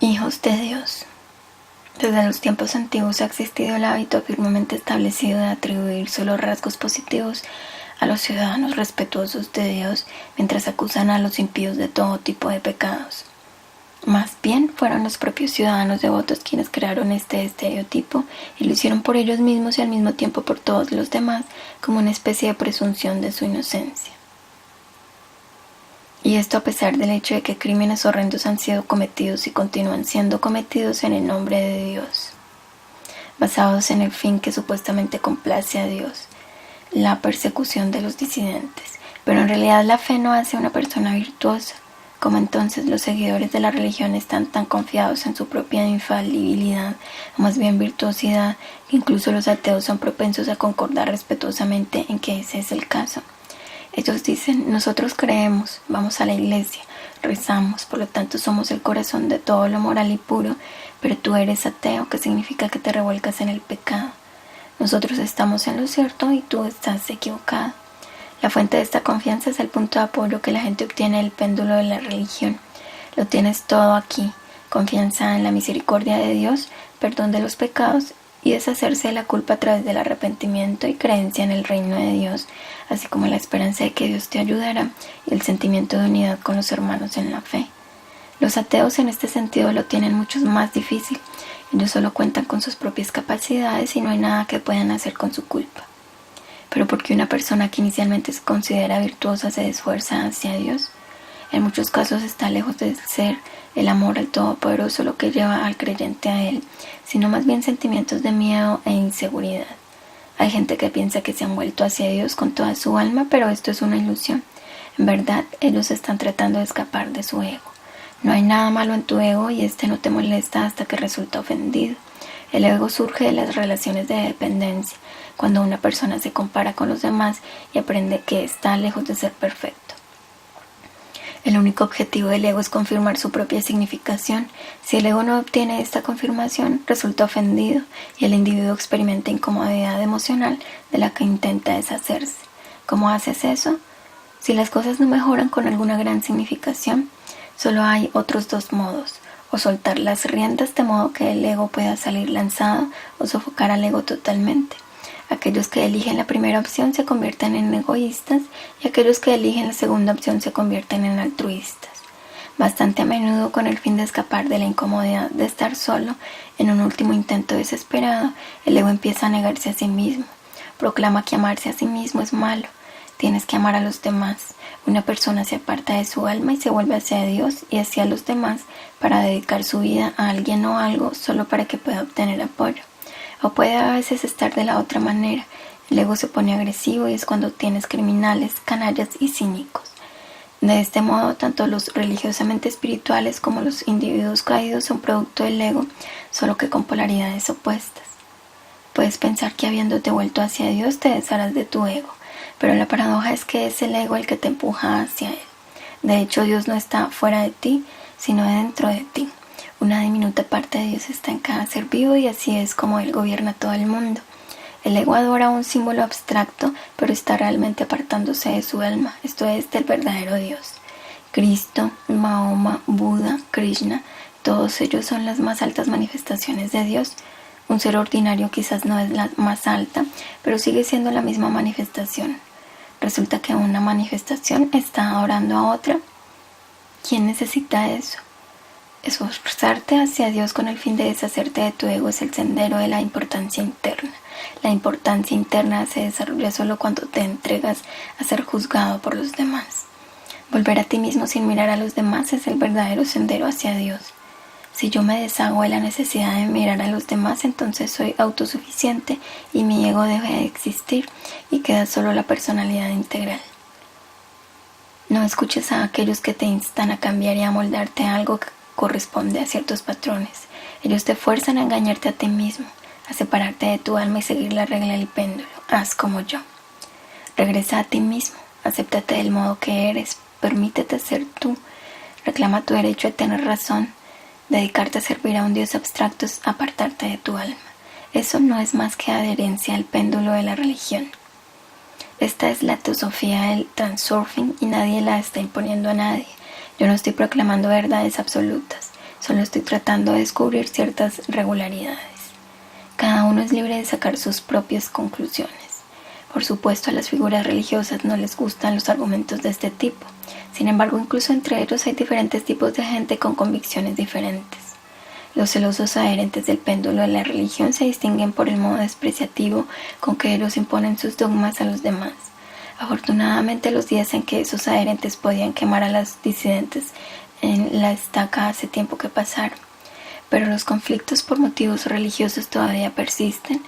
Hijos de Dios. Desde los tiempos antiguos ha existido el hábito firmemente establecido de atribuir solo rasgos positivos a los ciudadanos respetuosos de Dios, mientras acusan a los impíos de todo tipo de pecados. Más bien fueron los propios ciudadanos devotos quienes crearon este estereotipo y lo hicieron por ellos mismos y al mismo tiempo por todos los demás como una especie de presunción de su inocencia. Y esto a pesar del hecho de que crímenes horrendos han sido cometidos y continúan siendo cometidos en el nombre de Dios, basados en el fin que supuestamente complace a Dios, la persecución de los disidentes. Pero en realidad la fe no hace a una persona virtuosa. Como entonces los seguidores de la religión están tan confiados en su propia infalibilidad, o más bien virtuosidad, que incluso los ateos son propensos a concordar respetuosamente en que ese es el caso. Ellos dicen, nosotros creemos, vamos a la iglesia, rezamos, por lo tanto somos el corazón de todo lo moral y puro, pero tú eres ateo, que significa que te revuelcas en el pecado. Nosotros estamos en lo cierto y tú estás equivocado. La fuente de esta confianza es el punto de apoyo que la gente obtiene del péndulo de la religión. Lo tienes todo aquí, confianza en la misericordia de Dios, perdón de los pecados y deshacerse de la culpa a través del arrepentimiento y creencia en el reino de Dios, así como la esperanza de que Dios te ayudará y el sentimiento de unidad con los hermanos en la fe. Los ateos en este sentido lo tienen mucho más difícil. Ellos solo cuentan con sus propias capacidades y no hay nada que puedan hacer con su culpa. Pero porque una persona que inicialmente se considera virtuosa se esfuerza hacia Dios, en muchos casos está lejos de ser el amor al Todopoderoso lo que lleva al creyente a Él, sino más bien sentimientos de miedo e inseguridad. Hay gente que piensa que se han vuelto hacia Dios con toda su alma, pero esto es una ilusión. En verdad, ellos están tratando de escapar de su ego. No hay nada malo en tu ego y este no te molesta hasta que resulta ofendido. El ego surge de las relaciones de dependencia, cuando una persona se compara con los demás y aprende que está lejos de ser perfecto. El único objetivo del ego es confirmar su propia significación. Si el ego no obtiene esta confirmación, resulta ofendido y el individuo experimenta incomodidad emocional de la que intenta deshacerse. ¿Cómo haces eso? Si las cosas no mejoran con alguna gran significación, solo hay otros dos modos: o soltar las riendas de modo que el ego pueda salir lanzado, o sofocar al ego totalmente. Aquellos que eligen la primera opción se convierten en egoístas y aquellos que eligen la segunda opción se convierten en altruistas. Bastante a menudo, con el fin de escapar de la incomodidad de estar solo, en un último intento desesperado, el ego empieza a negarse a sí mismo. Proclama que amarse a sí mismo es malo. Tienes que amar a los demás. Una persona se aparta de su alma y se vuelve hacia Dios y hacia los demás para dedicar su vida a alguien o algo solo para que pueda obtener apoyo. O puede a veces estar de la otra manera. El ego se pone agresivo y es cuando tienes criminales, canallas y cínicos. De este modo, tanto los religiosamente espirituales como los individuos caídos son producto del ego, solo que con polaridades opuestas. Puedes pensar que habiéndote vuelto hacia Dios te desharás de tu ego, pero la paradoja es que es el ego el que te empuja hacia Él. De hecho, Dios no está fuera de ti, sino dentro de ti. Una diminuta parte de Dios está en cada ser vivo y así es como Él gobierna todo el mundo. El ego adora un símbolo abstracto, pero está realmente apartándose de su alma, esto es, del verdadero Dios. Cristo, Mahoma, Buda, Krishna, todos ellos son las más altas manifestaciones de Dios. Un ser ordinario quizás no es la más alta, pero sigue siendo la misma manifestación. Resulta que una manifestación está adorando a otra. ¿Quién necesita eso? Esforzarte hacia Dios con el fin de deshacerte de tu ego es el sendero de la importancia interna. La importancia interna se desarrolla solo cuando te entregas a ser juzgado por los demás. Volver a ti mismo sin mirar a los demás es el verdadero sendero hacia Dios. Si yo me deshago de la necesidad de mirar a los demás, entonces soy autosuficiente y mi ego deja de existir y queda solo la personalidad integral. No escuches a aquellos que te instan a cambiar y a moldarte a algo que corresponde a ciertos patrones. Ellos te fuerzan a engañarte a ti mismo, a separarte de tu alma y seguir la regla del péndulo. Haz como yo. Regresa a ti mismo, acéptate del modo que eres, permítete ser tú, reclama tu derecho a tener razón. Dedicarte a servir a un Dios abstracto es apartarte de tu alma. Eso no es más que adherencia al péndulo de la religión. Esta es la teosofía del transurfing y nadie la está imponiendo a nadie. Yo no estoy proclamando verdades absolutas. Solo estoy tratando de descubrir ciertas regularidades. Cada uno es libre de sacar sus propias conclusiones. Por supuesto, a las figuras religiosas no les gustan los argumentos de este tipo. Sin embargo, incluso entre ellos hay diferentes tipos de gente con convicciones diferentes. Los celosos adherentes del péndulo de la religión se distinguen por el modo despreciativo con que ellos imponen sus dogmas a los demás. Afortunadamente, los días en que esos adherentes podían quemar a las disidentes en la estaca hace tiempo que pasaron. Pero los conflictos por motivos religiosos todavía persisten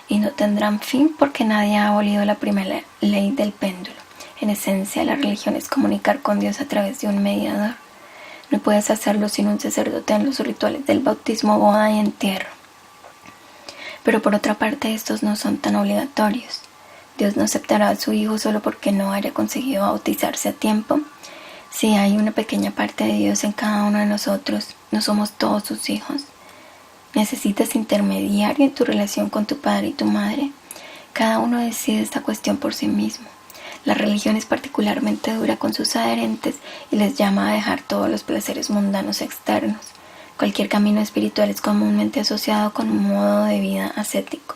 y no tendrán fin porque nadie ha abolido la primera ley del péndulo. En esencia, la religión es comunicar con Dios a través de un mediador. No puedes hacerlo sin un sacerdote en los rituales del bautismo, boda y entierro. Pero por otra parte, estos no son tan obligatorios. Dios no aceptará a su hijo solo porque no haya conseguido bautizarse a tiempo. Si hay una pequeña parte de Dios en cada uno de nosotros, no somos todos sus hijos. Necesitas intermediario en tu relación con tu padre y tu madre. Cada uno decide esta cuestión por sí mismo. La religión es particularmente dura con sus adherentes y les llama a dejar todos los placeres mundanos externos. Cualquier camino espiritual es comúnmente asociado con un modo de vida ascético.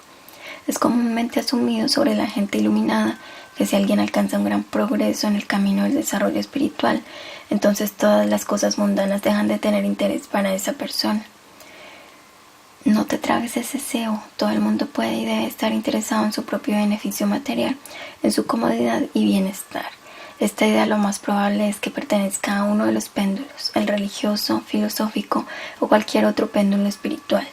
Es comúnmente asumido sobre la gente iluminada que si alguien alcanza un gran progreso en el camino del desarrollo espiritual, entonces todas las cosas mundanas dejan de tener interés para esa persona. No te tragues ese deseo. Todo el mundo puede y debe estar interesado en su propio beneficio material, en su comodidad y bienestar. Esta idea lo más probable es que pertenezca a uno de los péndulos, el religioso, filosófico o cualquier otro péndulo espiritual.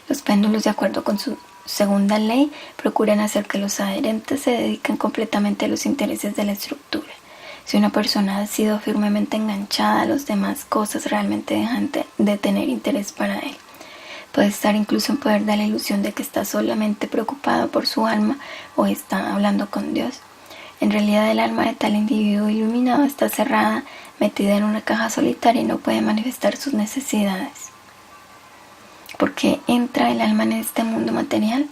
Los péndulos, de acuerdo con su segunda ley, procuran hacer que los adherentes se dediquen completamente a los intereses de la estructura. Si una persona ha sido firmemente enganchada a las demás cosas, realmente dejan de tener interés para él. Puede estar incluso en poder de la ilusión de que está solamente preocupado por su alma o está hablando con Dios. En realidad, el alma de tal individuo iluminado está cerrada, metida en una caja solitaria y no puede manifestar sus necesidades. ¿Por qué entra el alma en este mundo material?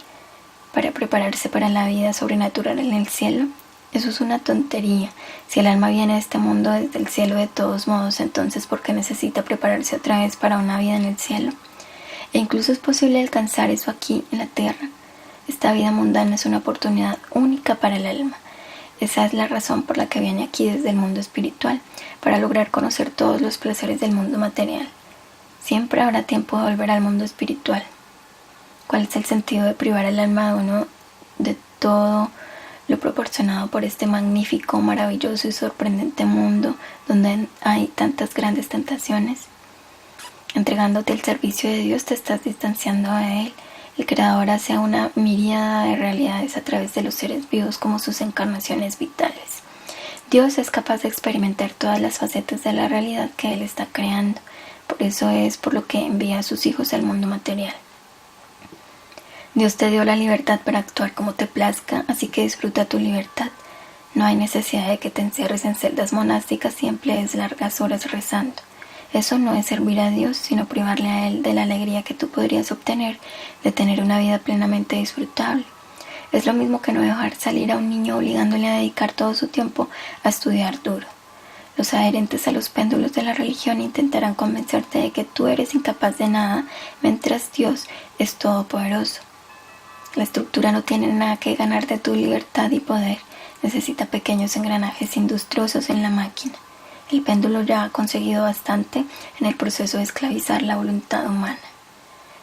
Para prepararse para la vida sobrenatural en el cielo. Eso es una tontería. Si el alma viene a este mundo desde el cielo de todos modos, entonces ¿por qué necesita prepararse otra vez para una vida en el cielo? E incluso es posible alcanzar eso aquí en la tierra. Esta vida mundana es una oportunidad única para el alma. Esa es la razón por la que viene aquí desde el mundo espiritual, para lograr conocer todos los placeres del mundo material. Siempre habrá tiempo de volver al mundo espiritual. ¿Cuál es el sentido de privar al alma de uno de todo lo proporcionado por este magnífico, maravilloso y sorprendente mundo donde hay tantas grandes tentaciones? Entregándote al servicio de Dios te estás distanciando de Él. El Creador hace una miríada de realidades a través de los seres vivos como sus encarnaciones vitales. Dios es capaz de experimentar todas las facetas de la realidad que Él está creando. Por eso es por lo que envía a sus hijos al mundo material. Dios te dio la libertad para actuar como te plazca, así que disfruta tu libertad. No hay necesidad de que te encierres en celdas monásticas y emplees largas horas rezando. Eso no es servir a Dios, sino privarle a Él de la alegría que tú podrías obtener de tener una vida plenamente disfrutable. Es lo mismo que no dejar salir a un niño obligándole a dedicar todo su tiempo a estudiar duro. Los adherentes a los péndulos de la religión intentarán convencerte de que tú eres incapaz de nada, mientras Dios es todopoderoso. La estructura no tiene nada que ganar de tu libertad y poder. Necesita pequeños engranajes industriosos en la máquina. El péndulo ya ha conseguido bastante en el proceso de esclavizar la voluntad humana.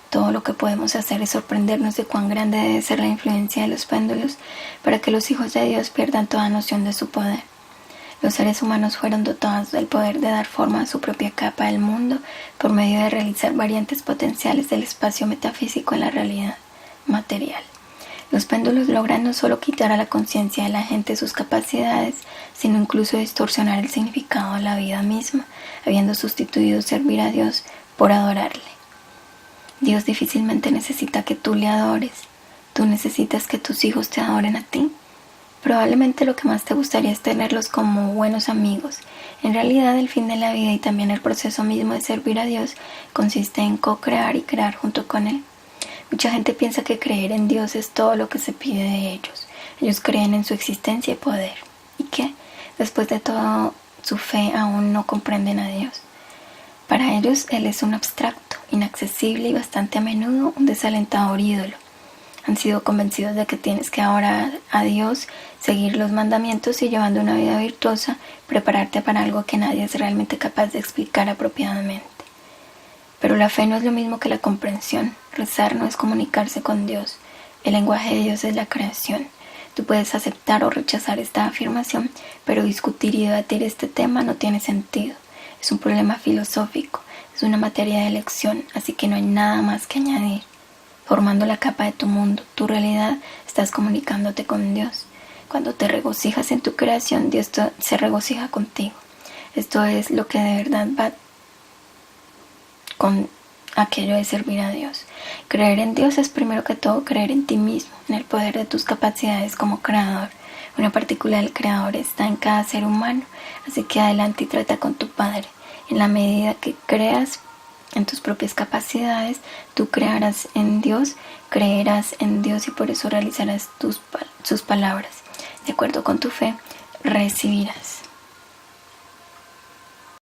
Todo lo que podemos hacer es sorprendernos de cuán grande debe ser la influencia de los péndulos para que los hijos de Dios pierdan toda noción de su poder. Los seres humanos fueron dotados del poder de dar forma a su propia capa del mundo por medio de realizar variantes potenciales del espacio metafísico en la realidad material. Los péndulos logran no solo quitar a la conciencia de la gente sus capacidades, sino incluso distorsionar el significado de la vida misma, habiendo sustituido servir a Dios por adorarle. Dios difícilmente necesita que tú le adores. ¿Tú necesitas que tus hijos te adoren a ti? Probablemente lo que más te gustaría es tenerlos como buenos amigos. En realidad, el fin de la vida y también el proceso mismo de servir a Dios consiste en co-crear y crear junto con Él. Mucha gente piensa que creer en Dios es todo lo que se pide de ellos. Ellos creen en su existencia y poder. ¿Y qué? Después de todo, su fe aún no comprenden a Dios. Para Para ellos Él es un abstracto, inaccesible y bastante a menudo un desalentador ídolo. Han sido convencidos de que tienes que adorar a Dios, seguir los mandamientos y llevando una vida virtuosa, prepararte para algo que nadie es realmente capaz de explicar apropiadamente. Pero la fe no es lo mismo que la comprensión. Rezar no es comunicarse con Dios. El lenguaje de Dios es la creación. Tú puedes aceptar o rechazar esta afirmación, pero discutir y debatir este tema no tiene sentido. Es un problema filosófico, es una materia de elección, así que no hay nada más que añadir. Formando la capa de tu mundo, tu realidad, estás comunicándote con Dios. Cuando te regocijas en tu creación, Dios se regocija contigo. Esto es lo que de verdad va con aquello de servir a Dios. Creer en Dios es primero que todo creer en ti mismo, en el poder de tus capacidades como creador. Una partícula del creador está en cada ser humano, así que adelante y trata con tu Padre. En la medida que creas en tus propias capacidades, tú creerás en Dios y por eso realizarás sus palabras. De acuerdo con tu fe, recibirás.